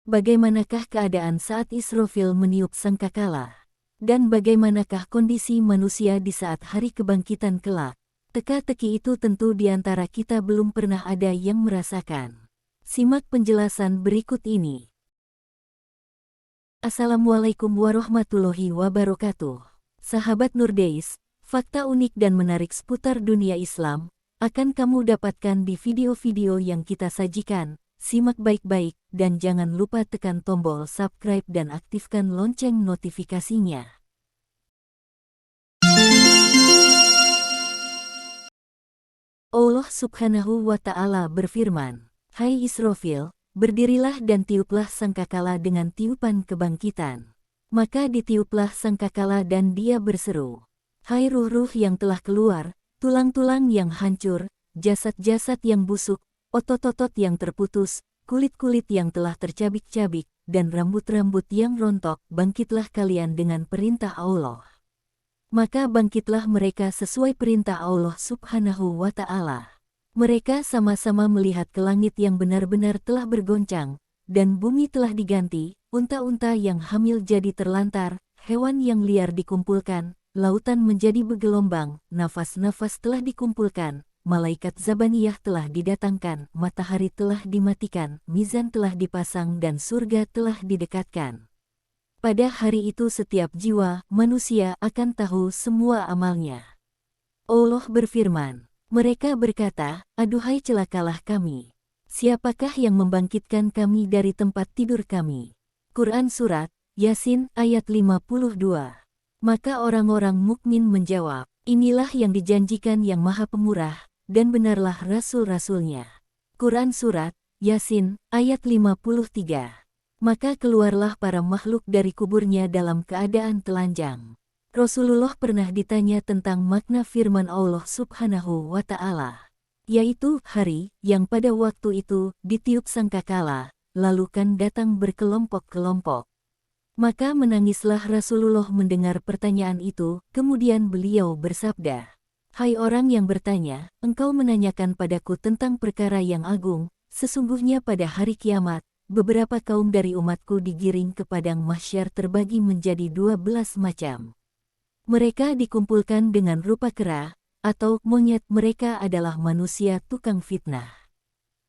bagaimanakah keadaan saat Israfil meniup sangkakala? Dan bagaimanakah kondisi manusia di saat hari kebangkitan kelak? Teka-teki itu tentu di antara kita belum pernah ada yang merasakan. Simak penjelasan berikut ini. Assalamualaikum warahmatullahi wabarakatuh. Sahabat Nurdeis, fakta unik dan menarik seputar dunia Islam akan kamu dapatkan di video-video yang kita sajikan. Simak baik-baik dan jangan lupa tekan tombol subscribe dan aktifkan lonceng notifikasinya. Allah Subhanahu wa Ta'ala berfirman, "Hai Israfil, berdirilah dan tiuplah sangkakala dengan tiupan kebangkitan." Maka ditiuplah sangkakala dan dia berseru, "Hai ruh-ruh yang telah keluar, tulang-tulang yang hancur, jasad-jasad yang busuk, otot-otot yang terputus, kulit-kulit yang telah tercabik-cabik, dan rambut-rambut yang rontok, bangkitlah kalian dengan perintah Allah." Maka bangkitlah mereka sesuai perintah Allah Subhanahu wa Ta'ala. Mereka sama-sama melihat ke langit yang benar-benar telah bergoncang, dan bumi telah diganti, unta-unta yang hamil jadi terlantar, hewan yang liar dikumpulkan, lautan menjadi bergelombang, nafas-nafas telah dikumpulkan, malaikat Zabaniyah telah didatangkan, matahari telah dimatikan, mizan telah dipasang dan surga telah didekatkan. Pada hari itu setiap jiwa manusia akan tahu semua amalnya. Allah berfirman, mereka berkata, "Aduhai celakalah kami. Siapakah yang membangkitkan kami dari tempat tidur kami?" Quran Surat Yasin ayat 52. Maka orang-orang mukmin menjawab, "Inilah yang dijanjikan Yang Maha Pemurah, dan benarlah Rasul-Rasulnya." Quran Surat Yasin ayat 53. Maka keluarlah para makhluk dari kuburnya dalam keadaan telanjang. Rasulullah pernah ditanya tentang makna firman Allah Subhanahu wa Ta'ala, yaitu hari yang pada waktu itu ditiup sangkakala, lalu kan datang berkelompok-kelompok. Maka menangislah Rasulullah mendengar pertanyaan itu, kemudian beliau bersabda, "Hai orang yang bertanya, engkau menanyakan padaku tentang perkara yang agung, sesungguhnya pada hari kiamat, beberapa kaum dari umatku digiring ke padang mahsyar terbagi menjadi 12 macam. Mereka dikumpulkan dengan rupa kera, atau monyet. Mereka adalah manusia tukang fitnah.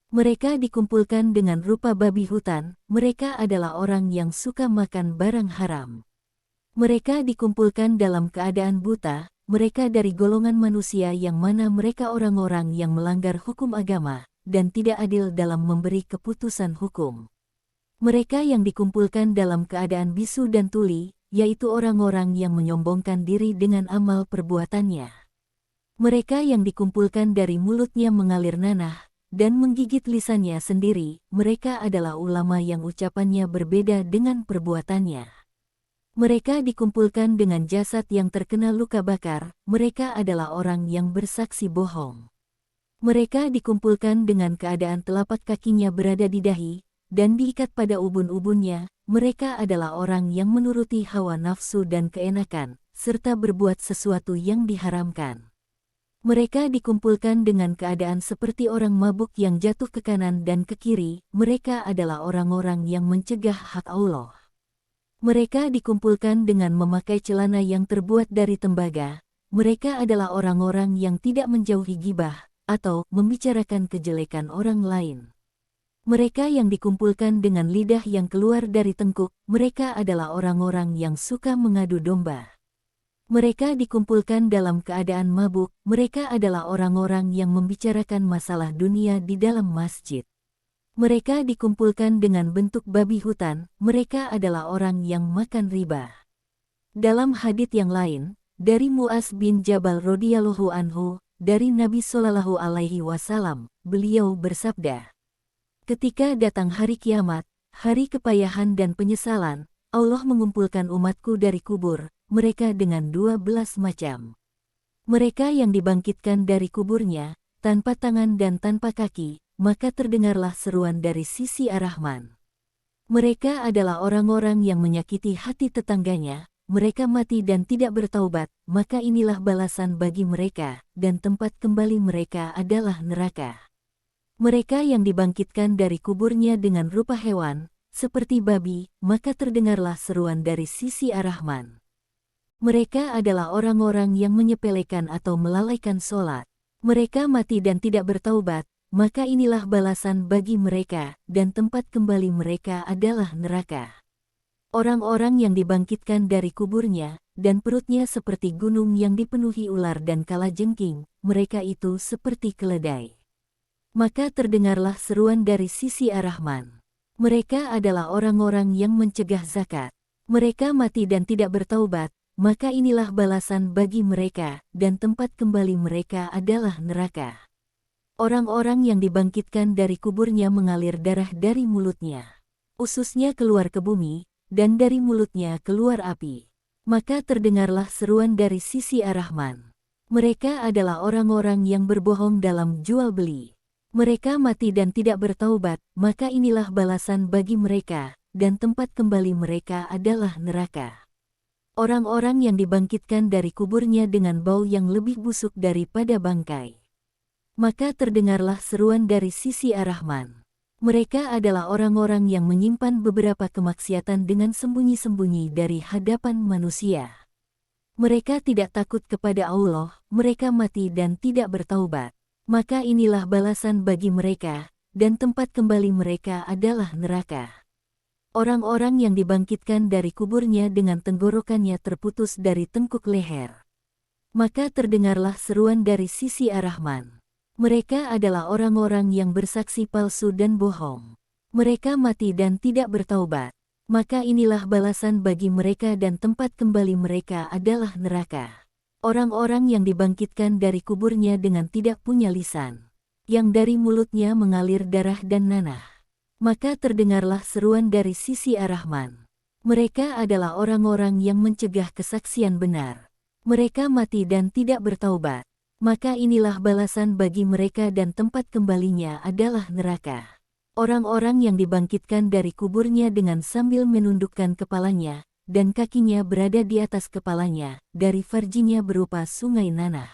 Mereka dikumpulkan dengan rupa babi hutan. Mereka adalah orang yang suka makan barang haram. Mereka dikumpulkan dalam keadaan buta. Mereka dari golongan manusia yang mana mereka orang-orang yang melanggar hukum agama dan tidak adil dalam memberi keputusan hukum. Mereka yang dikumpulkan dalam keadaan bisu dan tuli, yaitu orang-orang yang menyombongkan diri dengan amal perbuatannya. Mereka yang dikumpulkan dari mulutnya mengalir nanah, dan menggigit lisannya sendiri, mereka adalah ulama yang ucapannya berbeda dengan perbuatannya. Mereka dikumpulkan dengan jasad yang terkena luka bakar, mereka adalah orang yang bersaksi bohong. Mereka dikumpulkan dengan keadaan telapak kakinya berada di dahi, dan diikat pada ubun-ubunnya. Mereka adalah orang yang menuruti hawa nafsu dan keenakan, serta berbuat sesuatu yang diharamkan. Mereka dikumpulkan dengan keadaan seperti orang mabuk yang jatuh ke kanan dan ke kiri. Mereka adalah orang-orang yang mencegah hak Allah. Mereka dikumpulkan dengan memakai celana yang terbuat dari tembaga. Mereka adalah orang-orang yang tidak menjauhi gibah atau membicarakan kejelekan orang lain. Mereka yang dikumpulkan dengan lidah yang keluar dari tengkuk, mereka adalah orang-orang yang suka mengadu domba. Mereka dikumpulkan dalam keadaan mabuk, mereka adalah orang-orang yang membicarakan masalah dunia di dalam masjid. Mereka dikumpulkan dengan bentuk babi hutan, mereka adalah orang yang makan riba. Dalam hadits yang lain, dari Mu'az bin Jabal radhiyallahu anhu, dari Nabi Shallallahu Alaihi Wasallam, beliau bersabda, "Ketika datang hari kiamat, hari kepayahan dan penyesalan, Allah mengumpulkan umatku dari kubur, mereka dengan 12 macam. Mereka yang dibangkitkan dari kuburnya, tanpa tangan dan tanpa kaki, maka terdengarlah seruan dari sisi Ar-Rahman. Mereka adalah orang-orang yang menyakiti hati tetangganya, mereka mati dan tidak bertaubat, maka inilah balasan bagi mereka, dan tempat kembali mereka adalah neraka. Mereka yang dibangkitkan dari kuburnya dengan rupa hewan, seperti babi, maka terdengarlah seruan dari sisi Ar-Rahman. Mereka adalah orang-orang yang menyepelekan atau melalaikan sholat. Mereka mati dan tidak bertaubat, maka inilah balasan bagi mereka, dan tempat kembali mereka adalah neraka. Orang-orang yang dibangkitkan dari kuburnya, dan perutnya seperti gunung yang dipenuhi ular dan kalajengking, mereka itu seperti keledai. Maka terdengarlah seruan dari sisi Ar-Rahman. Mereka adalah orang-orang yang mencegah zakat. Mereka mati dan tidak bertaubat, maka inilah balasan bagi mereka, dan tempat kembali mereka adalah neraka. Orang-orang yang dibangkitkan dari kuburnya mengalir darah dari mulutnya. Ususnya keluar ke bumi, dan dari mulutnya keluar api. Maka terdengarlah seruan dari sisi Ar-Rahman. Mereka adalah orang-orang yang berbohong dalam jual beli. Mereka mati dan tidak bertaubat, maka inilah balasan bagi mereka, dan tempat kembali mereka adalah neraka. Orang-orang yang dibangkitkan dari kuburnya dengan bau yang lebih busuk daripada bangkai. Maka terdengarlah seruan dari sisi Ar-Rahman. Mereka adalah orang-orang yang menyimpan beberapa kemaksiatan dengan sembunyi-sembunyi dari hadapan manusia. Mereka tidak takut kepada Allah, mereka mati dan tidak bertaubat. Maka inilah balasan bagi mereka, dan tempat kembali mereka adalah neraka. Orang-orang yang dibangkitkan dari kuburnya dengan tenggorokannya terputus dari tengkuk leher. Maka terdengarlah seruan dari sisi Ar-Rahman. Mereka adalah orang-orang yang bersaksi palsu dan bohong. Mereka mati dan tidak bertaubat. Maka inilah balasan bagi mereka dan tempat kembali mereka adalah neraka. Orang-orang yang dibangkitkan dari kuburnya dengan tidak punya lisan, yang dari mulutnya mengalir darah dan nanah. Maka terdengarlah seruan dari sisi Ar-Rahman. Mereka adalah orang-orang yang mencegah kesaksian benar. Mereka mati dan tidak bertaubat. Maka inilah balasan bagi mereka dan tempat kembalinya adalah neraka. Orang-orang yang dibangkitkan dari kuburnya dengan sambil menundukkan kepalanya, dan kakinya berada di atas kepalanya, dari farjinya berupa sungai nanah.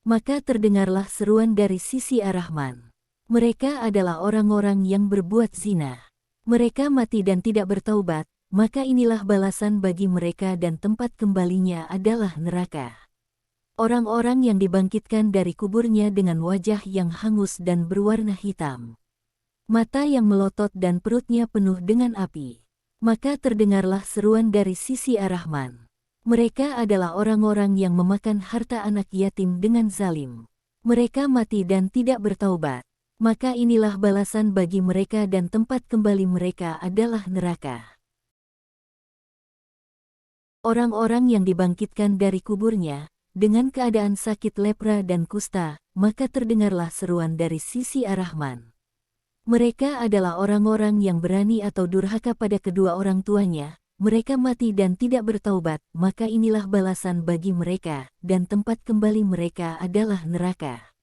Maka terdengarlah seruan dari sisi Ar-Rahman. Mereka adalah orang-orang yang berbuat zina. Mereka mati dan tidak bertaubat, maka inilah balasan bagi mereka dan tempat kembalinya adalah neraka. Orang-orang yang dibangkitkan dari kuburnya dengan wajah yang hangus dan berwarna hitam. Mata yang melotot dan perutnya penuh dengan api. Maka terdengarlah seruan dari sisi Ar-Rahman. Mereka adalah orang-orang yang memakan harta anak yatim dengan zalim. Mereka mati dan tidak bertaubat. Maka inilah balasan bagi mereka dan tempat kembali mereka adalah neraka. Orang-orang yang dibangkitkan dari kuburnya, dengan keadaan sakit lepra dan kusta, maka terdengarlah seruan dari sisi Ar-Rahman. Mereka adalah orang-orang yang berani atau durhaka pada kedua orang tuanya. Mereka mati dan tidak bertaubat, maka inilah balasan bagi mereka, dan tempat kembali mereka adalah neraka.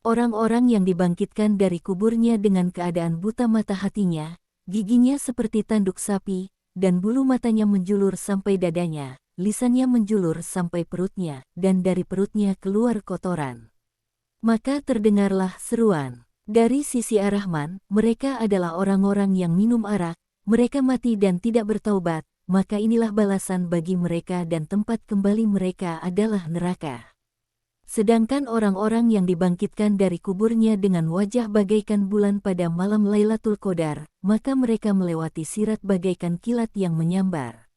Orang-orang yang dibangkitkan dari kuburnya dengan keadaan buta mata hatinya, giginya seperti tanduk sapi, dan bulu matanya menjulur sampai dadanya, lisannya menjulur sampai perutnya, dan dari perutnya keluar kotoran. Maka terdengarlah seruan. Dari sisi Ar-Rahman, mereka adalah orang-orang yang minum arak, mereka mati dan tidak bertaubat, maka inilah balasan bagi mereka dan tempat kembali mereka adalah neraka. Sedangkan orang-orang yang dibangkitkan dari kuburnya dengan wajah bagaikan bulan pada malam Lailatul Qadar, maka mereka melewati sirat bagaikan kilat yang menyambar.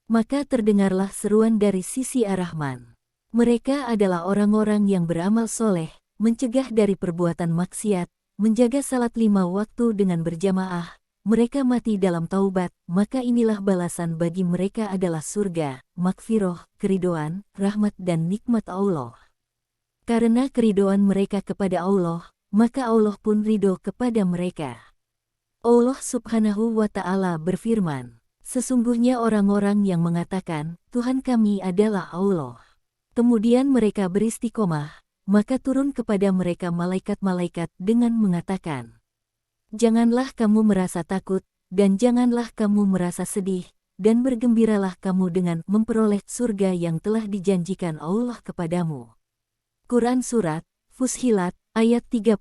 Maka terdengarlah seruan dari sisi Ar-Rahman. Mereka adalah orang-orang yang beramal soleh, mencegah dari perbuatan maksiat, menjaga salat 5 waktu dengan berjamaah. Mereka mati dalam taubat, maka inilah balasan bagi mereka adalah surga, makfiroh, keridoan, rahmat dan nikmat Allah. Karena keridoan mereka kepada Allah, maka Allah pun ridho kepada mereka. Allah Subhanahu wa Ta'ala berfirman, sesungguhnya orang-orang yang mengatakan, Tuhan kami adalah Allah. Kemudian mereka beristiqomah, maka turun kepada mereka malaikat-malaikat dengan mengatakan, janganlah kamu merasa takut, dan janganlah kamu merasa sedih, dan bergembiralah kamu dengan memperoleh surga yang telah dijanjikan Allah kepadamu. Quran Surat Fussilat ayat 30.